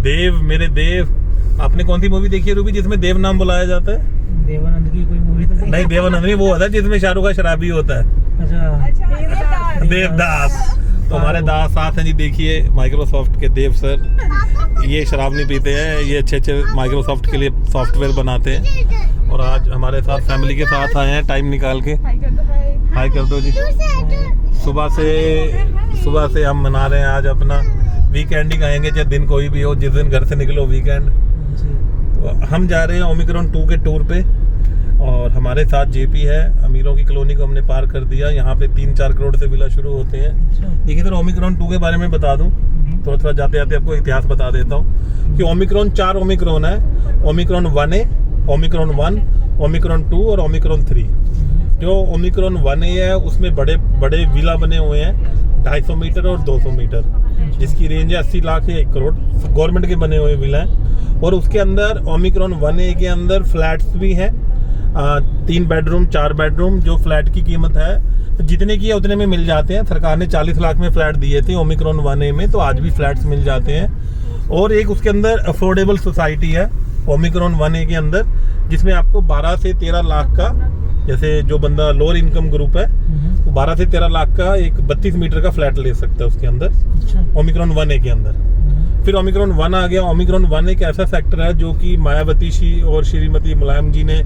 देव मेरे देव। आपने कौन सी मूवी देखी है रूबी जिसमें देव नाम बुलाया जाता है? देवानंद की कोई मूवी तो नहीं, देवानंद नहीं, वो होता है जिसमें शाहरुख का शराबी होता है। अच्छा देवदास। तो हमारे दास साथ हैं जी, देखिए माइक्रोसॉफ्ट के देव सर। ये शराब नहीं पीते हैं, ये अच्छे माइक्रोसॉफ्ट के लिए सॉफ्टवेयर बनाते हैं और आज हमारे साथ फैमिली के साथ आए हैं टाइम निकाल के। हाय कर दो जी। सुबह से हम मना रहे हैं आज अपना वीकेंड ही कहेंगे, चाहे दिन कोई भी हो, जिस दिन घर से निकलो वीकेंड। तो हम जा रहे हैं ओमिक्रॉन 2 के टूर पे और हमारे साथ जेपी है। अमीरों की कॉलोनी को हमने पार कर दिया। यहाँ पे 3-4 करोड़ से विला शुरू होते हैं। देखिए सर, ओमिक्रॉन 2 के बारे में बता दूं, थोड़ा जाते जाते आपको इतिहास बता देता हूँ कि ओमिक्रॉन 4 ओमिक्रॉन है। ओमिक्रॉन 1A, ओमिक्रॉन 1, ओमिक्रॉन 2 और ओमिक्रॉन 3। जो ओमिक्रॉन 1A है उसमें बड़े बड़े विला बने हुए हैं, 250 मीटर और 200 मीटर, जिसकी रेंज है 80 लाख या 1 करोड़। गवर्नमेंट के बने हुए विला हैं। और उसके अंदर ओमिक्रॉन 1A के अंदर फ्लैट्स भी हैं, 3 बेडरूम 4 बेडरूम। जो फ्लैट की कीमत है जितने की है उतने में मिल जाते हैं। सरकार ने 40 लाख में फ्लैट दिए थे ओमिक्रॉन 1A में, तो आज भी फ्लैट्स मिल जाते हैं। और एक उसके अंदर अफोर्डेबल सोसाइटी है ओमिक्रॉन 1A के अंदर, जिसमें आपको 12 से 13 लाख का, जैसे जो बंदा लोअर इनकम ग्रुप है वो 12 से 13 लाख का एक 32 मीटर का फ्लैट ले सकता है उसके अंदर, ओमिक्रॉन 1A के अंदर। फिर ओमिक्रॉन 1 आ गया। ओमिक्रॉन 1 एक ऐसा सेक्टर है जो कि मायावती जी और श्रीमती मुलायम जी ने,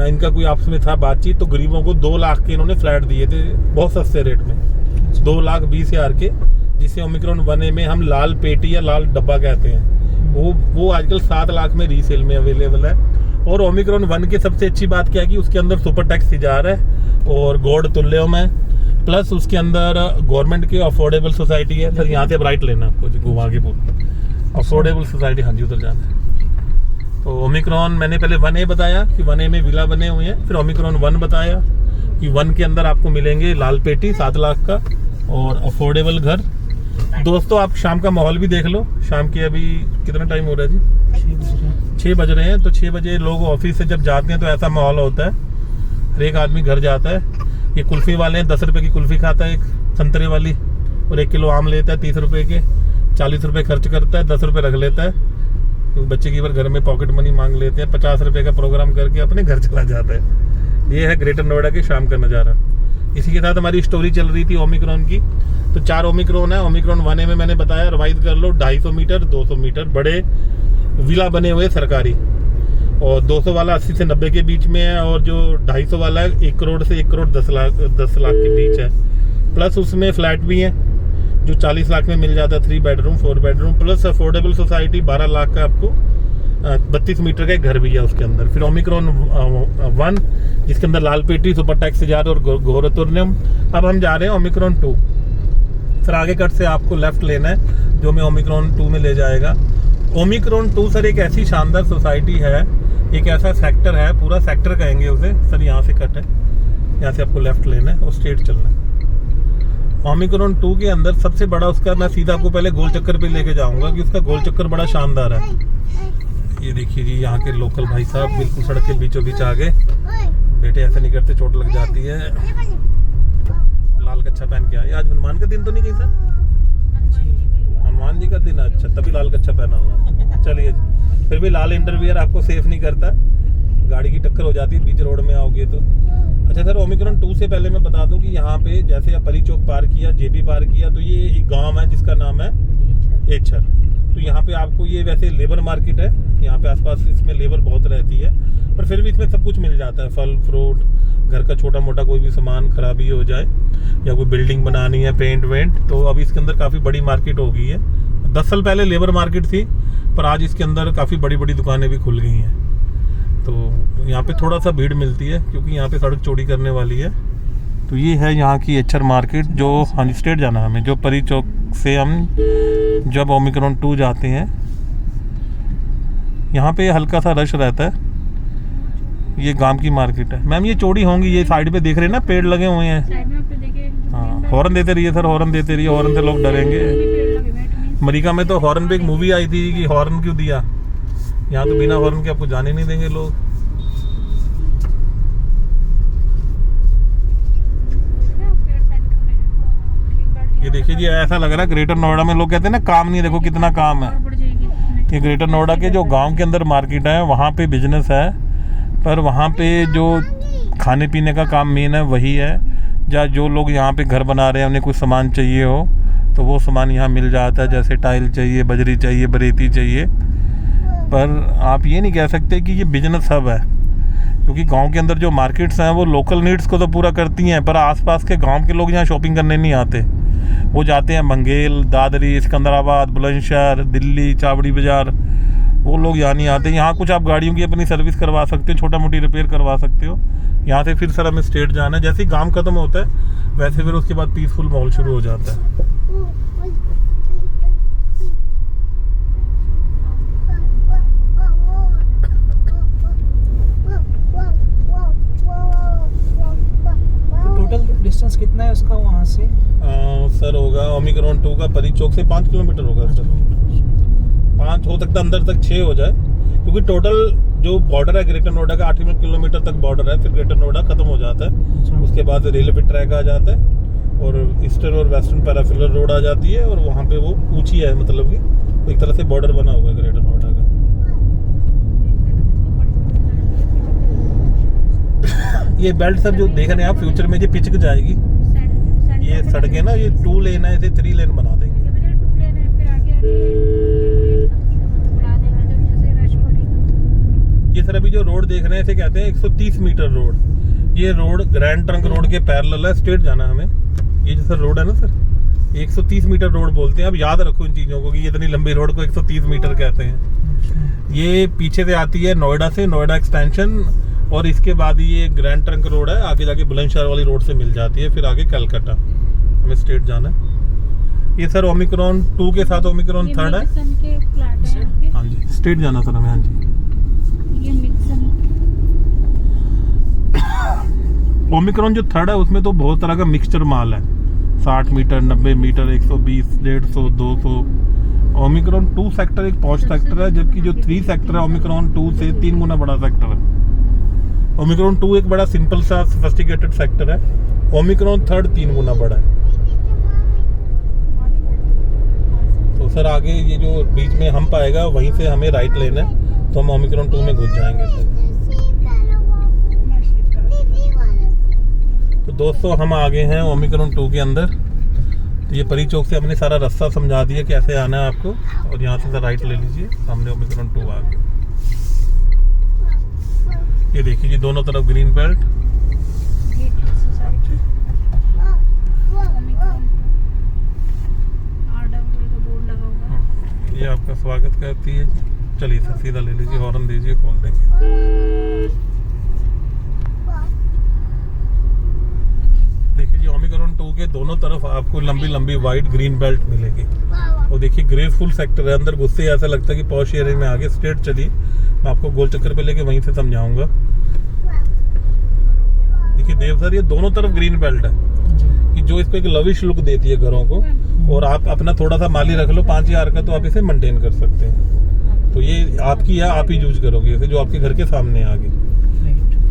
इनका कोई आपस में था बातचीत, तो गरीबों को 2 लाख के इन्होंने फ्लैट दिए थे बहुत सस्ते रेट में, 2,20,000 के, जिसे ओमिक्रॉन 1A में हम लाल पेटी या लाल डब्बा कहते हैं। वो आजकल 7 लाख में रीसेल में अवेलेबल है। और ओमिक्रॉन 1 की सबसे अच्छी बात क्या है कि उसके अंदर सुपर टैक्स इजार है और गॉड तुल्यों में, प्लस उसके अंदर गवर्नमेंट की अफोर्डेबल सोसाइटी है। सर यहाँ से अब राइट लेना आपको जी, घुमा के पूरा अफोर्डेबल सोसाइटी। हाँ जी, उधर जाना है। तो ओमिक्रॉन मैंने पहले 1A बताया कि 1A में विला बने हुए हैं। फिर ओमिक्रॉन 1 बताया कि 1 के अंदर आपको मिलेंगे लाल पेटी 7 लाख का और अफोर्डेबल घर। दोस्तों आप शाम का माहौल भी देख लो। शाम के अभी कितना टाइम हो रहा है जी? 6 बज रहे हैं। तो 6 बजे लोग ऑफिस से जब जाते हैं तो ऐसा माहौल होता है, हर एक आदमी घर जाता है। ये कुल्फी वाले हैं, 10 रुपए की कुल्फी खाता है एक संतरे वाली, और 1 किलो आम लेता है 30 रुपए के, 40 रुपए खर्च करता है, 10 रुपए रख लेता है, क्योंकि बच्चे की बार घर में पॉकेट मनी मांग लेते हैं। 50 रुपए का प्रोग्राम करके अपने घर चला जाता है। ये है ग्रेटर नोएडा के शाम का नज़ारा। इसी के साथ हमारी स्टोरी चल रही थी ओमिक्रॉन की। तो 4 ओमिक्रॉन है। ओमिक्रॉन 1A में मैंने बताया, रिवाइज कर लो, 250 मीटर 200 मीटर बड़े विला बने हुए सरकारी, और 200 वाला 80 से 90 के बीच में है, और जो 250 वाला है 1 करोड़ से 1 करोड़ 10 लाख के बीच है। प्लस उसमें फ्लैट भी है जो 40 लाख में मिल जाता है, 3 bedroom 4 bedroom, plus affordable society 12 lakh का आपको 32 मीटर का एक घर भी है उसके अंदर। फिर ओमिक्रॉन 1 जिसके अंदर लाल पेटी, सुपर टैक्स इजार और घोरतुर्नियम। अब हम जा रहे हैं ओमिक्रॉन 2। फिर आगे कट से आपको लेफ्ट लेना है जो हमें ओमिक्रॉन 2 में ले जाएगा। ओमिक्रॉन 2 सर एक ऐसी शानदार सोसाइटी है, एक ऐसा सेक्टर है, पूरा सेक्टर कहेंगे उसे सर। यहाँ से कट है, यहाँ से आपको लेफ्ट लेना है और स्ट्रेट चलना है। ओमिक्रॉन 2 के अंदर सबसे बड़ा उसका, मैं सीधा आपको पहले गोल चक्कर पे लेके जाऊंगा कि उसका गोल चक्कर बड़ा शानदार है। ये देखिए जी, यहाँ के लोकल भाई साहब बिल्कुल सड़क के बीचों बीच आ गए। बेटे ऐसे नहीं करते, चोट लग जाती है। लाल कच्छा पहन के आए। आज हनुमान का दिन तो नहीं कहीं सर? हनुमान जी का दिन है, अच्छा, तभी लाल कच्छा पहना हुआ। चलिए, फिर भी लाल इंटरवियर आपको सेफ नहीं करता, गाड़ी की टक्कर हो जाती है बीच रोड में आओगे तो। अच्छा सर, ओमिक्रॉन 2 से पहले मैं बता दूं कि यहाँ पे जैसे आप परी चौक पार किया, जेपी पार किया, तो ये एक गांव है जिसका नाम है एचर। तो यहाँ पे आपको, ये वैसे लेबर मार्केट है, यहाँ पे आसपास इसमें लेबर बहुत रहती है, पर फिर भी इसमें सब कुछ मिल जाता है, फल फ्रूट, घर का छोटा मोटा कोई भी सामान खराबी हो जाए या कोई बिल्डिंग बनानी है, पेंट वेंट, तो अभी इसके अंदर काफ़ी बड़ी मार्केट हो गई है। 10 साल पहले लेबर मार्केट थी, पर आज इसके अंदर काफ़ी बड़ी बड़ी दुकानें भी खुल गई हैं। तो यहाँ पे थोड़ा सा भीड़ मिलती है क्योंकि यहाँ पे सड़क चौड़ी करने वाली है। तो ये है यहाँ की एचर मार्केट, जो हाँ स्ट्रेट जाना हमें, जो परी चौक से हम जब ओमिक्रॉन 2 जाते हैं, यहाँ पे हल्का सा रश रहता है। ये गांव की मार्केट है। मैम ये चौड़ी होंगी, ये साइड पे देख रहे हैं ना, पेड़ लगे हुए हैं। हाँ, हॉर्न देते रहिए सर, हॉर्न देते रहिए, हॉर्न से लोग डरेंगे। अमेरिका में तो हॉर्न पे एक मूवी आई थी कि हॉर्न क्यों दिया, यहाँ तो बिना हॉर्न के आपको जाने नहीं देंगे लोग। ये देखिए जी, ऐसा लग रहा है ग्रेटर नोएडा में लोग कहते हैं ना काम नहीं, देखो कितना काम है। ये ग्रेटर नोएडा के जो गांव के अंदर मार्केट है वहाँ पे बिजनेस है, पर वहाँ पे जो खाने पीने का काम मेन है वही है। या जो लोग यहाँ पे घर बना रहे हैं उन्हें कुछ सामान चाहिए हो तो वो सामान यहाँ मिल जाता है, जैसे टाइल चाहिए, बजरी चाहिए, बरेती चाहिए। पर आप ये नहीं कह सकते कि ये बिजनेस हब है, क्योंकि गांव के अंदर जो मार्केट्स हैं वो लोकल नीड्स को तो पूरा करती हैं, पर आसपास के गांव के लोग यहाँ शॉपिंग करने नहीं आते। वो जाते हैं मंगेल, दादरी, सिकंदराबाद, बुलंदशहर, दिल्ली, चावड़ी बाज़ार, वो लोग यहाँ नहीं आते। यहाँ कुछ आप गाड़ियों की अपनी सर्विस करवा सकते हो, छोटा मोटी रिपेयर करवा सकते हो। यहाँ से फिर सर हमें स्टेट जाना है। जैसे ही गांव खत्म होता है वैसे फिर उसके बाद पीसफुल माहौल शुरू हो जाता है। टोटल डिस्टेंस कितना है उसका वहाँ से? सर होगा ओमिक्रॉन 2 का परी चौक से 5 किलोमीटर होगा सर। 5 हो सकता है, अंदर तक 6 हो जाए, क्योंकि टोटल जो बॉर्डर है ग्रेटर नोएडा का 8 किलोमीटर तक बॉर्डर है। फिर ग्रेटर नोएडा खत्म हो जाता है, उसके बाद रेलवे ट्रैक आ जाता है और ईस्टर्न और वेस्टर्न पैराफिलर रोड आ जाती है, और वहाँ पे वो ऊंची है, मतलब कि एक तरह से बॉर्डर बना हुआ है ग्रेटर नोएडा का। ये बेल्ट सर जो देख रहे हैं आप, फ्यूचर में ये पिचक जाएगी। ये सड़कें ना, ये 2 लेन है, इसे 3 लेन बना देंगे। ये सर अभी जो रोड देख रहे हैं इसे कहते हैं 130 मीटर रोड। ये रोड ग्रैंड ट्रंक रोड के पैरेलल है, स्ट्रेट जाना है हमें। ये जो सर रोड है ना सर, 130 मीटर रोड बोलते हैं। अब याद रखो इन चीज़ों को कि ये इतनी लंबी रोड को 130 मीटर कहते हैं। ये पीछे से आती है नोएडा से, नोएडा एक्सटेंशन, और इसके बाद ये ग्रैंड ट्रंक रोड है, आगे जाके बुलंदशहर वाली रोड से मिल जाती है, फिर आगे कलकत्ता। हमें स्ट्रेट जाना है। ये सर ओमिक्रॉन 2 के साथ ओमिक्रॉन 3 है। हाँ जी, स्ट्रेट जाना सर हमें। हाँ जी, ओमिक्रॉन जो 3 है उसमें तो बहुत तरह का मिक्सचर माल है। 60 मीटर, 90 मीटर, 120, 150, 200। ओमिक्रॉन 2 सेक्टर एक पॉश सेक्टर है, जबकि जो 3 सेक्टर है ओमिक्रॉन 2 से 3 गुना बड़ा सेक्टर है। ओमिक्रॉन 2 एक बड़ा सिंपल सा सोफिस्टिकेटेड सेक्टर है, ओमिक्रॉन 3 3 गुना बड़ा है। तो सर आगे ये जो बीच में हम पाएगा वहीं से हमें राइट लेना है, तो हम ओमिक्रॉन 2 में घुस जाएंगे सर। तो दोस्तों हम आ गए हैं ओमिक्रॉन 2 के अंदर। तो ये परी चौक से हमने सारा रास्ता समझा दिया कैसे आना है आपको, और यहाँ से सर राइट ले लीजिए, सामने ओमिक्रॉन 2 आ गया। ये देखिए जी दोनों तरफ ग्रीन बेल्ट। ये आपका स्वागत करती है। चलिए सर सीधा ले लीजिए, हॉर्न दीजिए, खोल देंगे। देखिए जी ओमिक्रॉन 2 के दोनों तरफ आपको लंबी लंबी वाइट ग्रीन बेल्ट मिलेगी। और देखिए ग्रेसफुल सेक्टर है, अंदर घुसते ही ऐसा लगता है कि पॉश एरिया में आगे। स्ट्रेट चलिए, मैं आपको गोल चक्कर पे लेके वहीं से समझाऊंगा। देखिए देव सर ये दोनों तरफ ग्रीन बेल्ट है, कि जो इसको एक लविश लुक देती है घरों को। और आप अपना थोड़ा सा माली रख लो 5000 का, तो आप इसे मेंटेन कर सकते हैं। तो ये आपकी है, आप ही यूज करोगे इसे, जो आपके घर के सामने आ गई।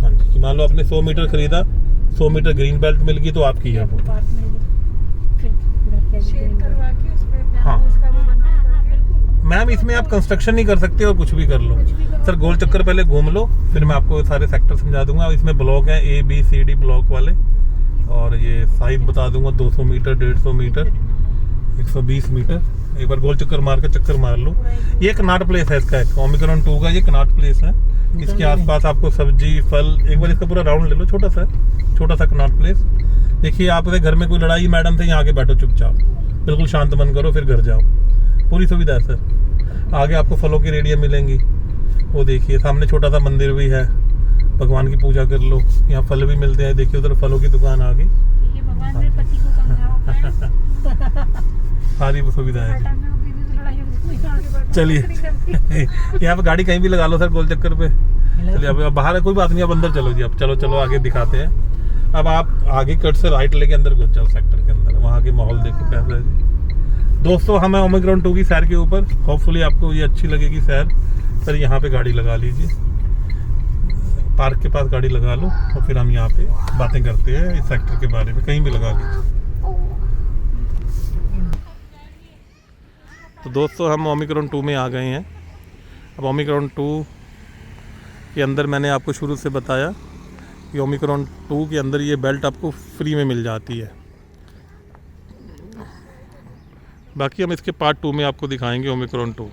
हाँ जी, कि मान लो आपने 100 मीटर खरीदा, 100 मीटर ग्रीन बेल्ट मिल गई, तो आपकी है वो। हाँ मैम, इसमें आप कंस्ट्रक्शन नहीं कर सकते और कुछ भी कर लो। सर गोल चक्कर पहले घूम लो, फिर मैं आपको सारे सेक्टर समझा दूंगा। इसमें ब्लॉक है A B C D block वाले, और ये साइज बता दूंगा 200 मीटर, 150 मीटर, 120 मीटर। एक बार गोल चक्कर मार के चक्कर मार लो। ये कनाट प्लेस है इसका, ओमिक्रॉन 2 का ये कनाट प्लेस है। इसके आसपास आपको सब्जी, फल, एक बार इसका पूरा राउंड ले लो, छोटा सा कनाट प्लेस। देखिए आपके घर में कोई लड़ाई मैडम से, यहाँ आके बैठो चुपचाप, बिल्कुल शांत मन करो, फिर घर जाओ। पूरी सुविधा है सर। आगे आपको फलों की रेडियाँ मिलेंगी, वो देखिए सामने छोटा सा मंदिर भी है, भगवान की पूजा कर लो। यहाँ फल भी मिलते हैं, देखिए उधर फलों की दुकान आ गई। सारी सुविधा है। चलिए यहाँ पे गाड़ी कहीं भी लगा लो सर गोल चक्कर पे। चलिए अब बाहर है, कोई बात नहीं, अब अंदर चलो जी। अब चलो आगे दिखाते हैं। अब आप आगे कट से राइट लेके अंदर घुस जाओ सेक्टर के अंदर, वहाँ के माहौल देखो कैसा है जी। दोस्तों हम ओमिक्रॉन 2 की सैर के ऊपर, होपफुली आपको ये अच्छी लगेगी सैर। सर यहाँ पे गाड़ी लगा लीजिए, पार्क के पास गाड़ी लगा लो, और फिर हम यहाँ पे बातें करते हैं इस सेक्टर के बारे में। कहीं भी लगा लीजिए। तो दोस्तों हम ओमिक्रॉन 2 में आ गए हैं। अब ओमिक्रॉन 2 के अंदर मैंने आपको शुरू से बताया कि ओमिक्रॉन 2 के अंदर ये बेल्ट आपको फ्री में मिल जाती है। बाकी हम इसके पार्ट 2 में आपको दिखाएंगे ओमिक्रॉन 2।